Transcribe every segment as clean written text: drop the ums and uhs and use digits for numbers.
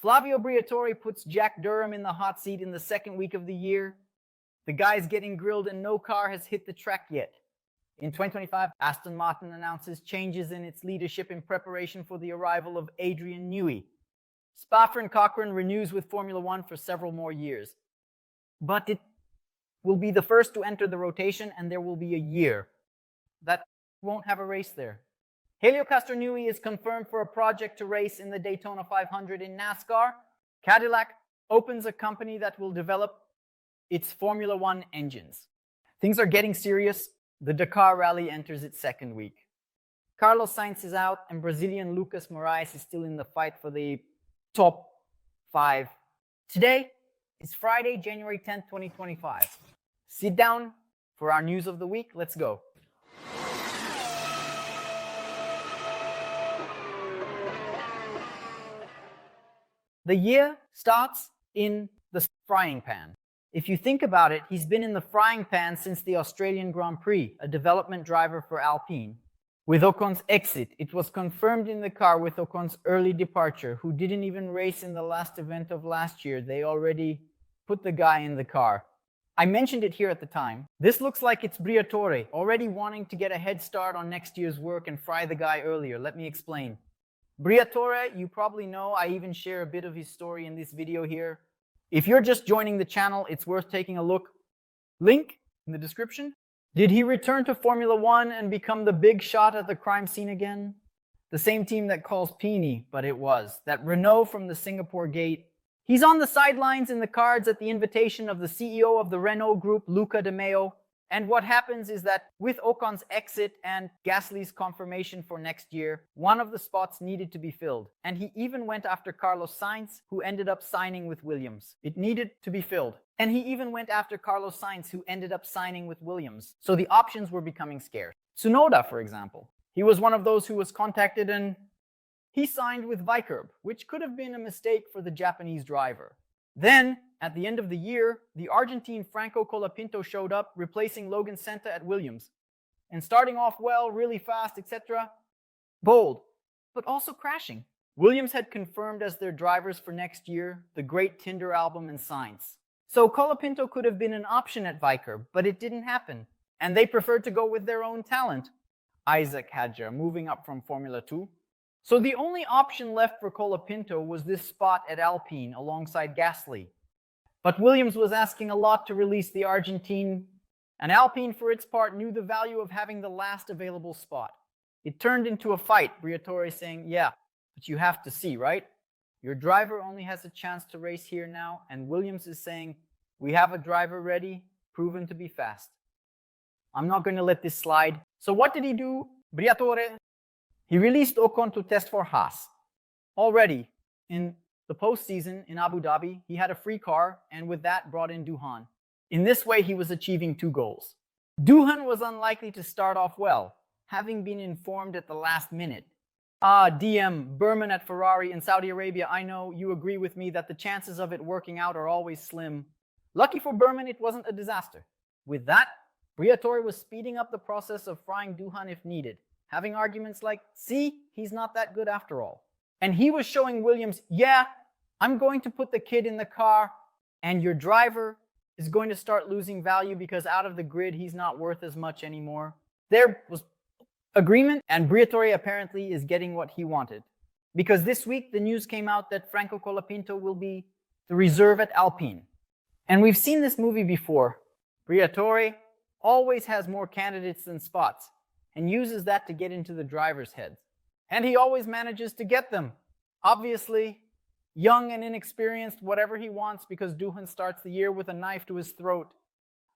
Flavio Briatore puts Jack Doohan in the hot seat in the second week of the year. The guy's getting grilled and no car has hit the track yet. In 2025, Aston Martin announces changes in its leadership in preparation for the arrival of Adrian Newey. Spa-Francorchamps renews with Formula One for several more years. But it will be the first to enter the rotation, and there will be a year that won't have a race there. Helio Castroneves is confirmed for a project to race in the Daytona 500 in NASCAR. Cadillac opens a company that will develop its Formula One engines. Things are getting serious. The Dakar rally enters its second week. Carlos Sainz is out, and Brazilian Lucas Moraes is still in the fight for the top 5. Today is Friday, January 10th, 2025. Sit down for our news of the week. Let's go. The year starts in the frying pan. If you think about it, he's been in the frying pan since the Australian Grand Prix, a development driver for Alpine. With Ocon's exit, it was confirmed in the car with Ocon's early departure, who didn't even race in the last event of last year. They already put the guy in the car. I mentioned it here at the time. This looks like it's Briatore, already wanting to get a head start on next year's work and fry the guy earlier. Let me explain. Briatore, you probably know, I even share a bit of his story in this video here. If you're just joining the channel, it's worth taking a look. Link in the description. Did he return to Formula One and become the big shot at the crime scene again? The same team that calls Pini, but it was. That Renault from the Singapore gate. He's on the sidelines in the cards at the invitation of the CEO of the Renault Group, Luca De Meo. And what happens is that with Ocon's exit and Gasly's confirmation for next year, one of the spots needed to be filled. And he even went after Carlos Sainz, who ended up signing with Williams. It needed to be filled. And he even went after Carlos Sainz, who ended up signing with Williams. So the options were becoming scarce. Tsunoda, for example. He was one of those who was contacted and he signed with Vikerb, which could have been a mistake for the Japanese driver. Then, at the end of the year, the Argentine Franco Colapinto showed up, replacing Logan Senta at Williams. And starting off well, really fast, etc. Bold, but also crashing. Williams had confirmed as their drivers for next year the great Tinder album and Sainz. So Colapinto could have been an option at Vikerb, but it didn't happen. And they preferred to go with their own talent. Isaac Hadjar, moving up from Formula 2. So the only option left for Colapinto was this spot at Alpine alongside Gasly. But Williams was asking a lot to release the Argentine, and Alpine, for its part, knew the value of having the last available spot. It turned into a fight, Briatore saying, yeah, but you have to see, right? Your driver only has a chance to race here now, and Williams is saying, we have a driver ready, proven to be fast. I'm not going to let this slide. So what did he do? Briatore, he released Ocon to test for Haas. Already in the postseason in Abu Dhabi, he had a free car and with that brought in Doohan. In this way, he was achieving 2 goals. Doohan was unlikely to start off well, having been informed at the last minute. DM, Berman at Ferrari in Saudi Arabia, I know you agree with me that the chances of it working out are always slim. Lucky for Berman, it wasn't a disaster. With that, Briatore was speeding up the process of frying Doohan if needed, having arguments like, see, he's not that good after all. And he was showing Williams, yeah, I'm going to put the kid in the car, and your driver is going to start losing value because out of the grid, he's not worth as much anymore. There was agreement, and Briatore apparently is getting what he wanted. Because this week, the news came out that Franco Colapinto will be the reserve at Alpine. And we've seen this movie before. Briatore always has more candidates than spots, and uses that to get into the driver's heads. And he always manages to get them. Obviously, young and inexperienced, whatever he wants, because Doohan starts the year with a knife to his throat.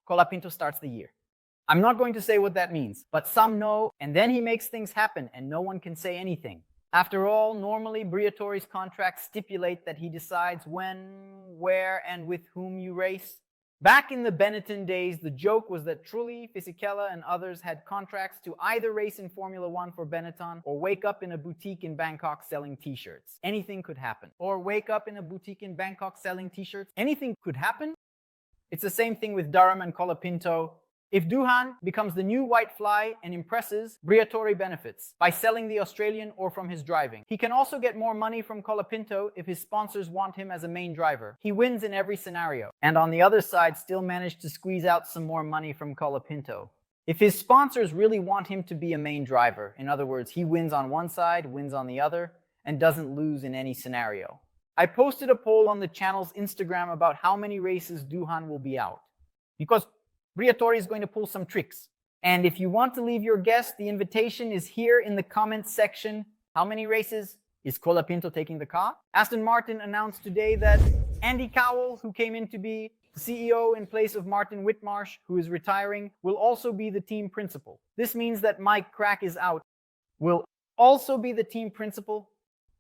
Colapinto starts the year. I'm not going to say what that means, but some know, and then he makes things happen, and no one can say anything. After all, normally Briatore's contracts stipulate that he decides when, where, and with whom you race. Back in the Benetton days, the joke was that Trulli, Fisichella, and others had contracts to either race in Formula One for Benetton or wake up in a boutique in Bangkok selling t-shirts. Anything could happen. Or wake up in a boutique in Bangkok selling t-shirts. Anything could happen. It's the same thing with Durham and Colapinto. If Doohan becomes the new white fly and impresses, Briatore benefits by selling the Australian or from his driving. He can also get more money from Colapinto if his sponsors want him as a main driver. He wins in every scenario. And on the other side, still managed to squeeze out some more money from Colapinto. If his sponsors really want him to be a main driver, in other words, he wins on one side, wins on the other, and doesn't lose in any scenario. I posted a poll on the channel's Instagram about how many races Doohan will be out, because Briatore is going to pull some tricks. And if you want to leave your guess, the invitation is here in the comments section. How many races is Colapinto taking the car? Aston Martin announced today that Andy Cowell, who came in to be the CEO in place of Martin Whitmarsh, who is retiring, will also be the team principal. This means that Mike Crack is out. Will also be the team principal,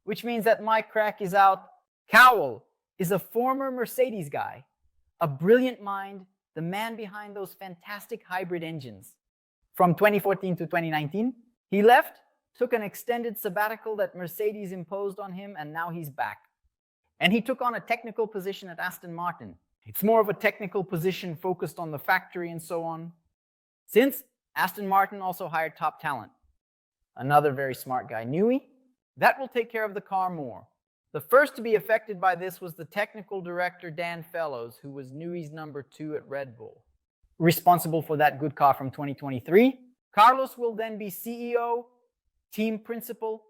which means that Mike Crack is out. Cowell is a former Mercedes guy, a brilliant mind, the man behind those fantastic hybrid engines. From 2014 to 2019, he left, took an extended sabbatical that Mercedes imposed on him, and now he's back. And he took on a technical position at Aston Martin. It's more of a technical position focused on the factory and so on. Since Aston Martin also hired top talent, another very smart guy, Newey, that will take care of the car more. The first to be affected by this was the technical director, Dan Fellows, who was Newey's number 2 at Red Bull, responsible for that good car from 2023. Carlos will then be CEO, team principal,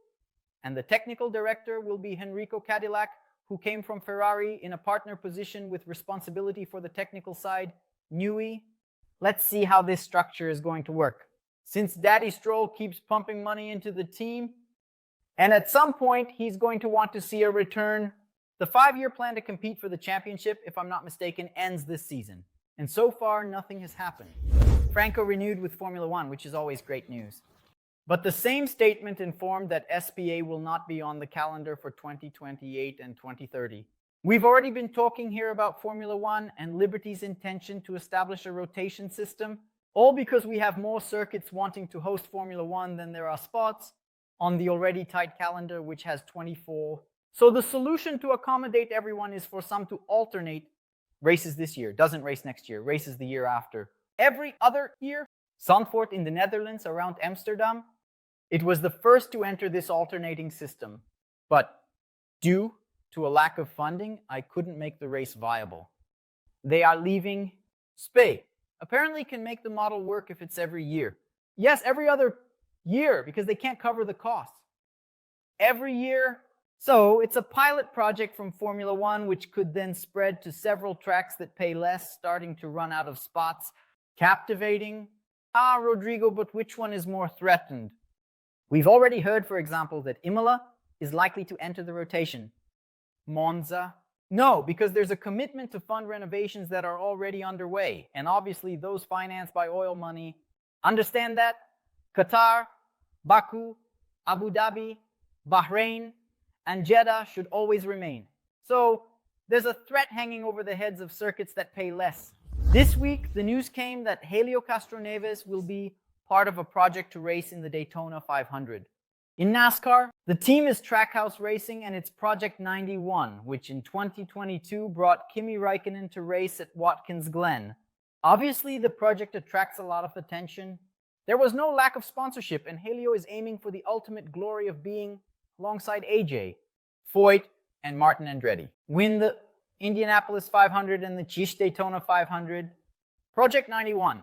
and the technical director will be Enrico Cadillac, who came from Ferrari in a partner position with responsibility for the technical side, Newey. Let's see how this structure is going to work. Since Daddy Stroll keeps pumping money into the team, and at some point, he's going to want to see a return. The 5-year plan to compete for the championship, if I'm not mistaken, ends this season. And so far, nothing has happened. Franco renewed with Formula One, which is always great news. But the same statement informed that SPA will not be on the calendar for 2028 and 2030. We've already been talking here about Formula One and Liberty's intention to establish a rotation system, all because we have more circuits wanting to host Formula One than there are spots on the already tight calendar, which has 24. So the solution to accommodate everyone is for some to alternate races this year, doesn't race next year, races the year after. Every other year, Zandvoort in the Netherlands around Amsterdam, it was the first to enter this alternating system. But due to a lack of funding, I couldn't make the race viable. They are leaving Spa. Apparently can make the model work if it's every year. Yes, every other year, because they can't cover the costs. Every year. So it's a pilot project from Formula One, which could then spread to several tracks that pay less, starting to run out of spots. Captivating? Rodrigo, but which one is more threatened? We've already heard, for example, that Imola is likely to enter the rotation. Monza? No, because there's a commitment to fund renovations that are already underway, and obviously those financed by oil money. Understand that? Qatar, Baku, Abu Dhabi, Bahrain, and Jeddah should always remain. So there's a threat hanging over the heads of circuits that pay less. This week, the news came that Helio Castroneves will be part of a project to race in the Daytona 500. In NASCAR, the team is Trackhouse Racing, and it's Project 91, which in 2022 brought Kimi Räikkönen to race at Watkins Glen. Obviously, the project attracts a lot of attention. There was no lack of sponsorship, and Helio is aiming for the ultimate glory of being alongside AJ, Foyt, and Martin Andretti. Win the Indianapolis 500 and the Chish Daytona 500. Project 91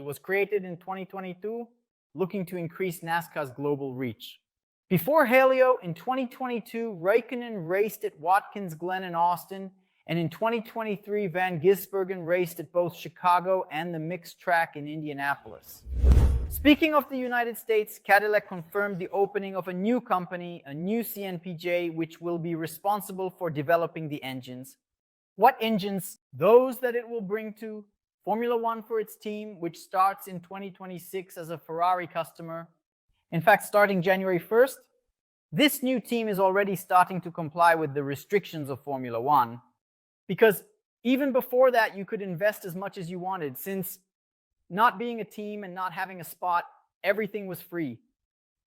was created in 2022, looking to increase NASCAR's global reach. Before Helio, in 2022, Räikkönen raced at Watkins Glen in Austin, and in 2023, Van Gisbergen raced at both Chicago and the mixed track in Indianapolis. Speaking of the United States, Cadillac confirmed the opening of a new company, a new CNPJ, which will be responsible for developing the engines. What engines? Those that it will bring to Formula One for its team, which starts in 2026 as a Ferrari customer. In fact, starting January 1st, this new team is already starting to comply with the restrictions of Formula One, because even before that, you could invest as much as you wanted. Since not being a team and not having a spot, everything was free.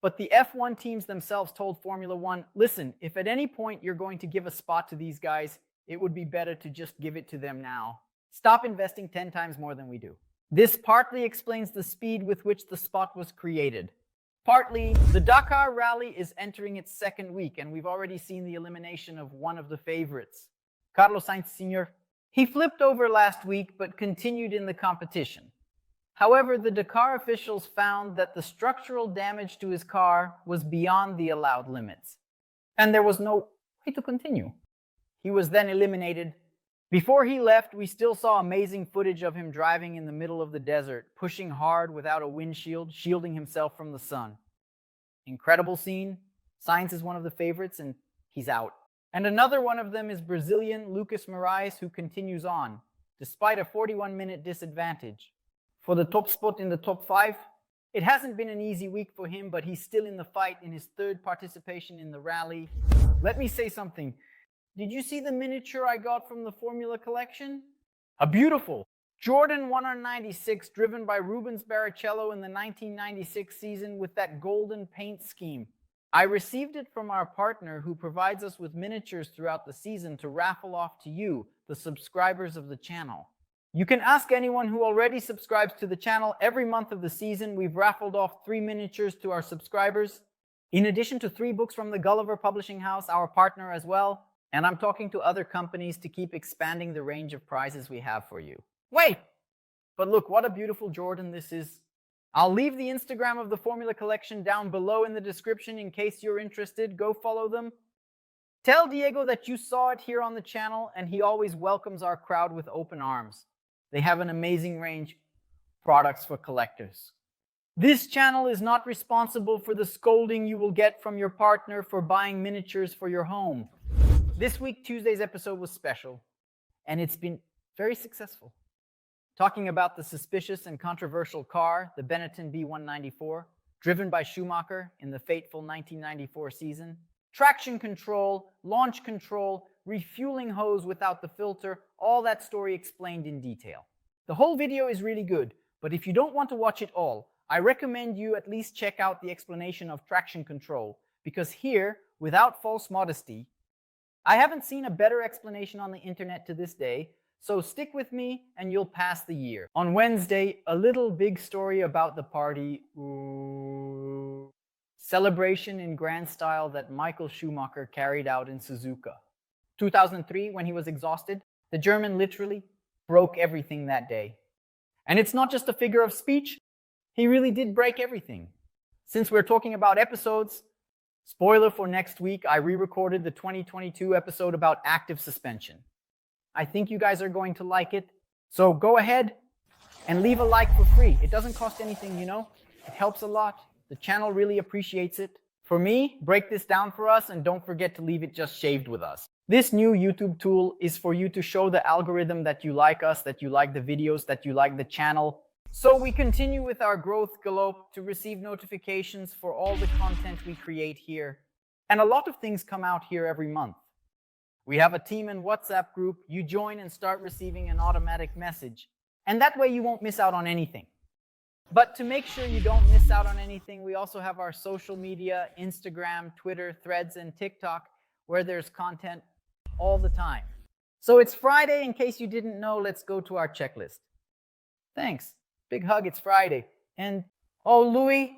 But the F1 teams themselves told Formula One, listen, if at any point you're going to give a spot to these guys, it would be better to just give it to them now. Stop investing 10 times more than we do. This partly explains the speed with which the spot was created. Partly, the Dakar rally is entering its second week, and we've already seen the elimination of one of the favorites, Carlos Sainz Sr. He flipped over last week, but continued in the competition. However, the Dakar officials found that the structural damage to his car was beyond the allowed limits, and there was no way to continue. He was then eliminated. Before he left, we still saw amazing footage of him driving in the middle of the desert, pushing hard without a windshield, shielding himself from the sun. Incredible scene. Sainz is one of the favorites, and he's out. And another one of them is Brazilian Lucas Moraes, who continues on, despite a 41-minute disadvantage. For the top spot in the top 5, it hasn't been an easy week for him, but he's still in the fight in his third participation in the rally. Let me say something. Did you see the miniature I got from the Formula collection? A beautiful Jordan 196 driven by Rubens Barrichello in the 1996 season with that golden paint scheme. I received it from our partner who provides us with miniatures throughout the season to raffle off to you, the subscribers of the channel. You can ask anyone who already subscribes to the channel. Every month of the season, we've raffled off 3 miniatures to our subscribers, in addition to 3 books from the Gulliver Publishing House, our partner as well. And I'm talking to other companies to keep expanding the range of prizes we have for you. Wait! But look, what a beautiful Jordan this is. I'll leave the Instagram of the Formula Collection down below in the description in case you're interested. Go follow them. Tell Diego that you saw it here on the channel, and he always welcomes our crowd with open arms. They have an amazing range of products for collectors. This channel is not responsible for the scolding you will get from your partner for buying miniatures for your home. This week, Tuesday's episode was special, and it's been very successful. Talking about the suspicious and controversial car, the Benetton B194, driven by Schumacher in the fateful 1994 season, traction control, launch control, refueling hose without the filter, all that story explained in detail. The whole video is really good, but if you don't want to watch it all, I recommend you at least check out the explanation of traction control, because here, without false modesty, I haven't seen a better explanation on the internet to this day, so stick with me and you'll pass the year. On Wednesday, a little big story about the party celebration in grand style that Michael Schumacher carried out in Suzuka. 2003, when he was exhausted, the German literally broke everything that day. And it's not just a figure of speech, he really did break everything. Since we're talking about episodes, spoiler for next week, I re-recorded the 2022 episode about active suspension. I think you guys are going to like it. So go ahead and leave a like for free. It doesn't cost anything, you know. It helps a lot. The channel really appreciates it. For me, break this down for us and don't forget to leave it just shaved with us. This new YouTube tool is for you to show the algorithm that you like us, that you like the videos, that you like the channel. So we continue with our growth galope to receive notifications for all the content we create here. And a lot of things come out here every month. We have a team and WhatsApp group. You join and start receiving an automatic message. And that way you won't miss out on anything. But to make sure you don't miss out on anything, we also have our social media, Instagram, Twitter, Threads, and TikTok, where there's content all the time. So it's Friday. In case you didn't know, let's go to our checklist. Thanks. Big hug, it's Friday. And, oh, Louis,